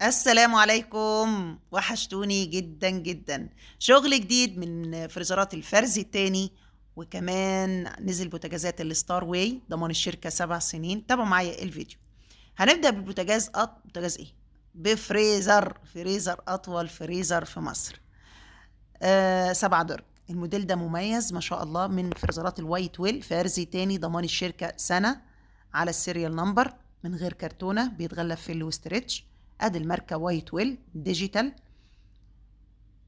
السلام عليكم، وحشتوني جدا جدا. شغل جديد من فريزرات الفرز التاني، وكمان نزل بوتاجازات الستار واي ضمان الشركة 7 سنين. تابعوا معايا الفيديو. هنبدأ بالبوتاجاز بوتاجاز ايه؟ فريزر أطول فريزر في مصر. 7 درج. الموديل ده مميز ما شاء الله، من فريزرات الوايت ويل، فرزي تاني ضمان الشركة سنة على السيريال نمبر، من غير كرتونة، بيتغلف فيل وستريتش. ادي الماركة وايت ويل ديجيتال.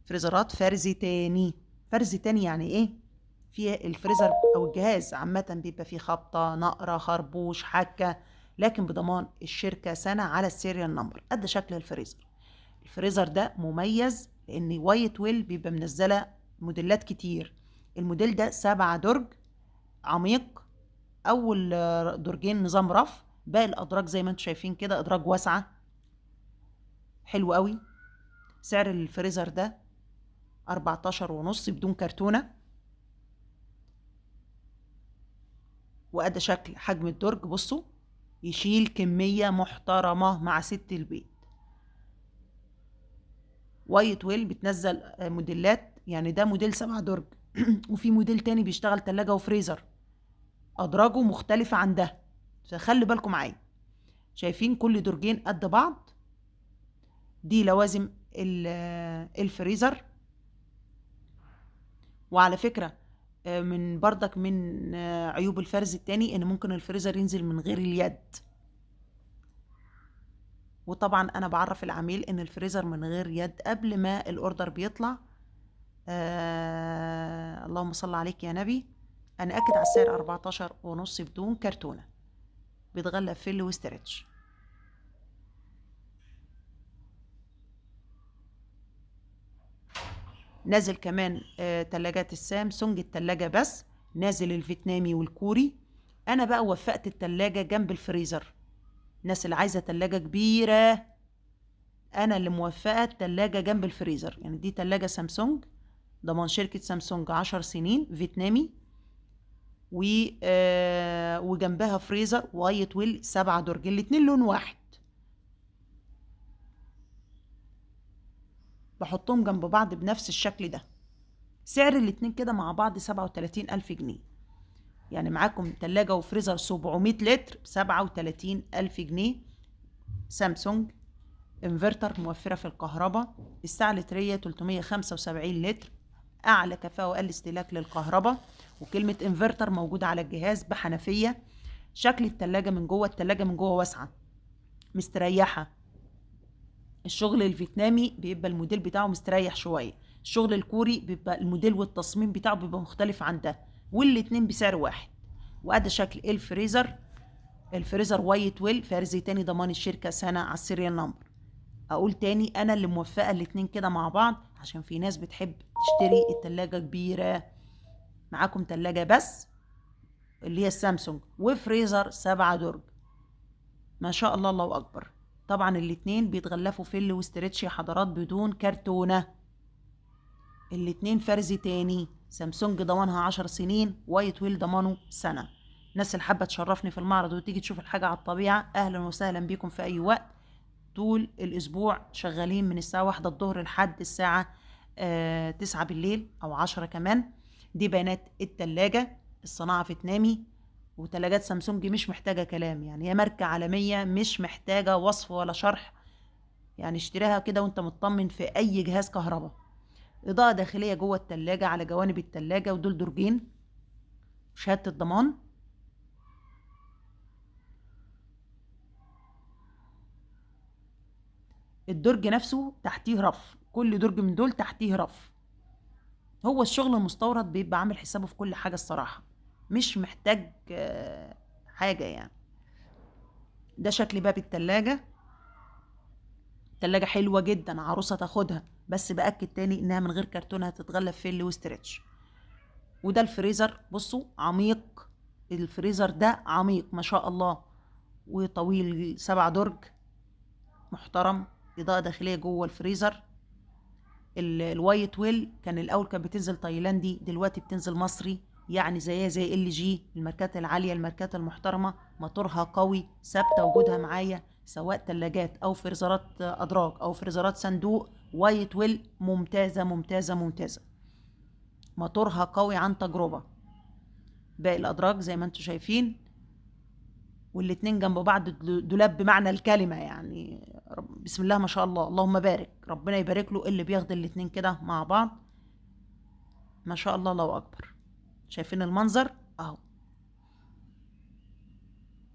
فريزرات فرزي تاني. فرزي تاني يعني ايه؟ في الفريزر او الجهاز عامة بيبقى فيه خبطة، نقرة، خربوش، حكة، لكن بضمان الشركة سنة على السيريال نمبر. ادي شكل الفريزر. الفريزر ده مميز لان وايت ويل بيبقى منزله موديلات كتير. الموديل ده 7 درج عميق. اول درجين نظام رف، باقي الادراج زي ما انتم شايفين كده ادراج واسعه. حلو قوي. سعر الفريزر ده 14.5 بدون كرتونه. وادي شكل حجم الدرج، بصوا، يشيل كميه محترمه مع ست البيت. وايت ويل بتنزل موديلات، يعني ده موديل 7 درج وفي موديل تاني بيشتغل تلاجة وفريزر، أدراجه مختلفة عن ده، فخلي بالكم معايا. شايفين كل درجين قد بعض. دي لوازم الفريزر. وعلى فكرة، من بردك من عيوب الفرز التاني ان ممكن الفريزر ينزل من غير اليد. وطبعا انا بعرف العميل ان الفريزر من غير يد قبل ما الاوردر بيطلع. اللهم صل عليك يا نبي. انا اكد على السعر 14.5 بدون كرتونة، بيتغلف فيل وستريتش. نازل كمان تلاجات السامسونج، التلاجة بس. نازل الفيتنامي والكوري. انا بقى وفقت التلاجة جنب الفريزر. الناس اللي عايزة تلاجة كبيرة، انا اللي موفقة التلاجة جنب الفريزر. يعني دي تلاجة سامسونج ضمان شركة سامسونج 10 سنين، فيتنامي. وجنبها فريزر وايت ويل 7 درج، الاتنين لون واحد. بحطهم جنب بعض بنفس الشكل ده. سعر الاتنين كده مع بعض 37,000 جنيه. يعني معاكم تلاجة وفريزر 700 لتر ب37,000 جنيه. سامسونج. انفرتر موفرة في الكهرباء. الساعة اللترية 375 لتر، أعلى كفاءة وأقل استهلاك للكهرباء. وكلمة انفرتر موجودة على الجهاز بحنفية. شكل التلاجة من جوه، التلاجة من جوه واسعة مستريحة. الشغل الفيتنامي بيبقى الموديل بتاعه مستريح شوية. الشغل الكوري بيبقى الموديل والتصميم بتاعه بيبقى مختلف عن ده، والاتنين بسعر واحد. وادي شكل الفريزر. الفريزر وايت ويل فرزي تاني ضمان الشركة سنة على السيريال نمبر. اقول تاني، انا اللي موفقة الاتنين كده مع بعض، عشان في ناس بتحب تشتري التلاجة كبيرة. معاكم تلاجة بس اللي هي السامسونج، وفريزر 7 درج. ما شاء الله، الله اكبر. طبعا الاتنين بيتغلفوا فل وستريتش يا حضرات بدون كرتونة. الاتنين فرزي تاني، سامسونج ضمانها 10 سنين، وايت ويل ضمانه سنة. الناس اللي حابة تشرفني في المعرض وتيجي تشوف الحاجة على الطبيعة، أهلا وسهلا بيكم في أي وقت. طول الأسبوع شغالين من الساعة 1 الظهر لحد الساعة 9 بالليل أو 10 كمان. دي بيانات التلاجة. الصناعة فيتنامي، وتلاجات سامسونج مش محتاجة كلام، يعني هي ماركة عالمية مش محتاجة وصف ولا شرح. يعني اشتريها كده وانت مطمن في أي جهاز كهرباء. إضاءة داخلية جوه التلاجة على جوانب التلاجة، ودول درجين. شهادة الضمان. الدرج نفسه تحتيه رف، كل درج من دول تحتيه رف. هو الشغل المستورد بيبقى عامل حسابه في كل حاجة الصراحة، مش محتاج حاجة يعني. ده شكل باب التلاجة. تلاجة حلوة جدا، عروسة تاخدها، بس بأكد تاني إنها من غير كرتون، هتتغلف فيل وستريتش. وده الفريزر، بصوا عميق. الفريزر ده عميق ما شاء الله، وطويل 7 درج، محترم. إضاءة داخلية جوه الفريزر. الوايت ويل كان الأول كانت بتنزل تايلاندي، دلوقتي بتنزل مصري. يعني زيها زي LG، الماركات العالية، الماركات المحترمة، موتورها قوي، ثابتة وجودها معايا، سواء تلاجات أو فريزرات أدراج أو فريزرات صندوق. وايت ويل ممتازة ممتازة ممتازة، موتورها قوي عن تجربة. باقي الأدراج زي ما انتم شايفين، والاتنين جنب بعض دولاب بمعنى الكلمة يعني. بسم الله ما شاء الله، اللهم بارك، ربنا يبارك له اللي بياخد الاتنين كده مع بعض. ما شاء الله، الله أكبر. شايفين المنظر اهو،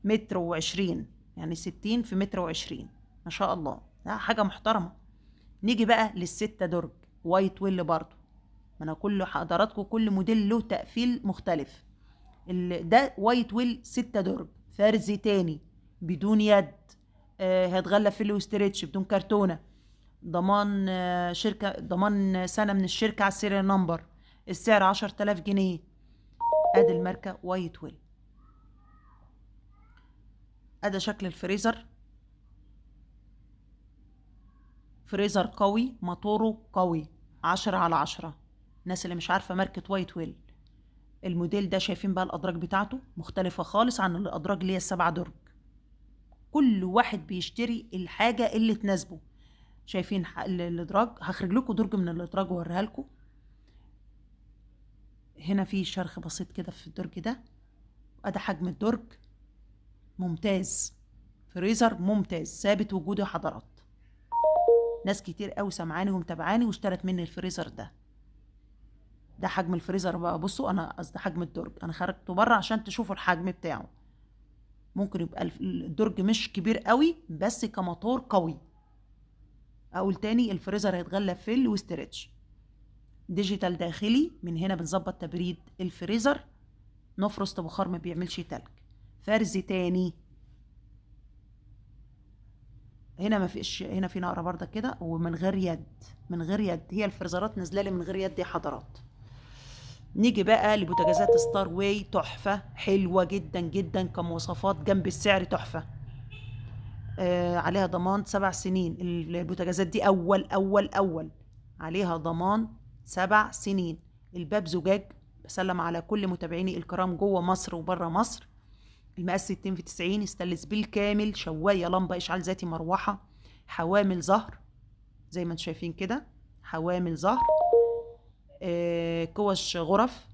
1.20 متر، يعني 60 في 1.20 متر، ما شاء الله، ده حاجة محترمة. نيجي بقى للستة درج وايت ويل برضو. ما انا كل حضراتكم كل موديل له تقفيل مختلف. ده وايت ويل 6 درج، فرز تاني بدون يد، هيتغلف فيه وستريتش بدون كرتونة، ضمان شركة، ضمان سنة من الشركة على السيريال نمبر. السعر 10,000 جنيه. ادي الماركة وايت ويل. ادي شكل الفريزر. فريزر قوي، موتوره قوي، 10/10. الناس اللي مش عارفة ماركة وايت ويل، الموديل ده شايفين بقى الأدراج بتاعته مختلفة خالص عن الأدراج اللي هي ال7 درج. كل واحد بيشتري الحاجة اللي تناسبه. شايفين الأدراج، هخرج لكم درج من الأدراج وأوريها لكم. هنا في شرخ بسيط كده في الدرج ده. أدا حجم الدرج ممتاز، فريزر ممتاز، ثابت وجوده حضرات. ناس كتير قوي سمعاني ومتابعاني واشترت مني الفريزر ده. ده حجم الفريزر بقى، بصوا، انا قصدي حجم الدرج، انا خرجته بره عشان تشوفوا الحجم بتاعه. ممكن يبقى الدرج مش كبير قوي بس كموتور قوي. اقول تاني، الفريزر هيتغلف فيل وستريتش، ديجيتال داخلي. من هنا بنظبط تبريد الفريزر، نفرست بخار ما بيعملش تلج. فرز تاني، هنا ما فيش، هنا في نقره برده كده ومن غير يد، من غير يد. هي الفريزرات نازله لي من غير يد يا حضرات. نيجي بقى لبوتاجازات ستار واي، تحفه حلوه جدا جدا كمواصفات، جنب السعر تحفه. عليها ضمان 7 سنين. البوتاجازات دي اول عليها ضمان 7 سنين. الباب زجاج. بسلم على كل متابعيني الكرام جوه مصر وبره مصر. المقاس 60 في 90، استانلس بالكامل، شوايه، لمبه اشعال ذاتي، مروحه، حوامل ظهر زي ما انتم شايفين كده، حوامل ظهر، كوش غرف.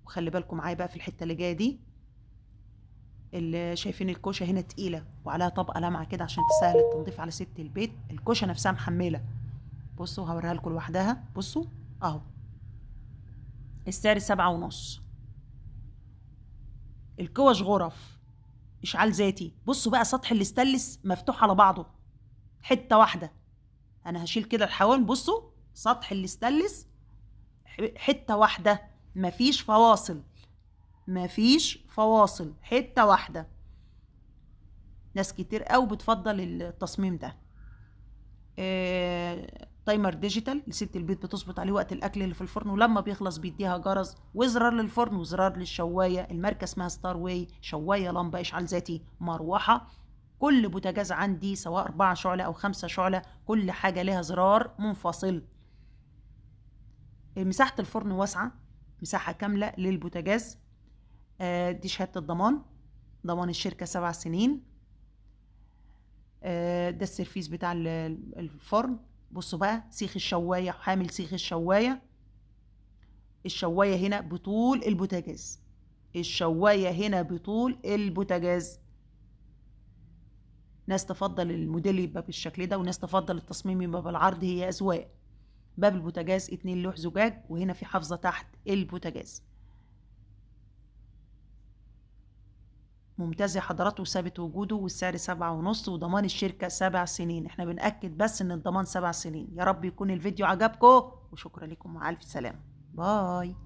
وخلي بالكم معايا بقى في الحته اللي جايه دي، اللي شايفين الكوشه هنا تقيله وعليها طبقه لامعه كده عشان تسهل التنظيف على ست البيت. الكوشه نفسها محمله، بصوا هوريها لكم لوحدها، بصوا اهو. السعر 7.5. الكوش غرف، اشعال ذاتي. بصوا بقى سطح الاستانلس مفتوح على بعضه، حته واحده. انا هشيل كده الحوامل، بصوا سطح الاستانلس حته واحده، مفيش فواصل، مفيش فواصل، حته واحده. ناس كتير قوي بتفضل التصميم ده. تايمر ديجيتال لست البيت، بتظبط عليه وقت الاكل اللي في الفرن، ولما بيخلص بيديها جرس، وزرار للفرن وزرار للشوايه. الماركه اسمها ستار واي، شوايه، لمبه اشعال ذاتي، مروحه. كل بوتاجاز عندي سواء 4 شعلة او 5 شعلة، كل حاجه لها زرار منفصل. مساحه الفرن واسعه، مساحه كامله للبوتاجاز. دي شهاده الضمان، ضمان الشركه 7 سنين. ده السيرفيس بتاع الفرن. بصوا بقى سيخ الشوايه، حامل سيخ الشوايه. الشوايه هنا بطول البوتاجاز، الشوايه هنا بطول البوتاجاز. ناس تفضل الموديل يبقى بالشكل ده، وناس تفضل التصميم يبقى بالعرض، هي اذواق. باب البوتاجاز 2 لوح زجاج، وهنا في حافظه تحت البوتاجاز. ممتاز يا حضرات، وثابت وجوده، والسعر 7.5، وضمان الشركة 7 سنين. احنا بنأكد بس ان الضمان 7 سنين. يا رب يكون الفيديو عجبكم، وشكرا لكم، مع ألف سلامة، باي.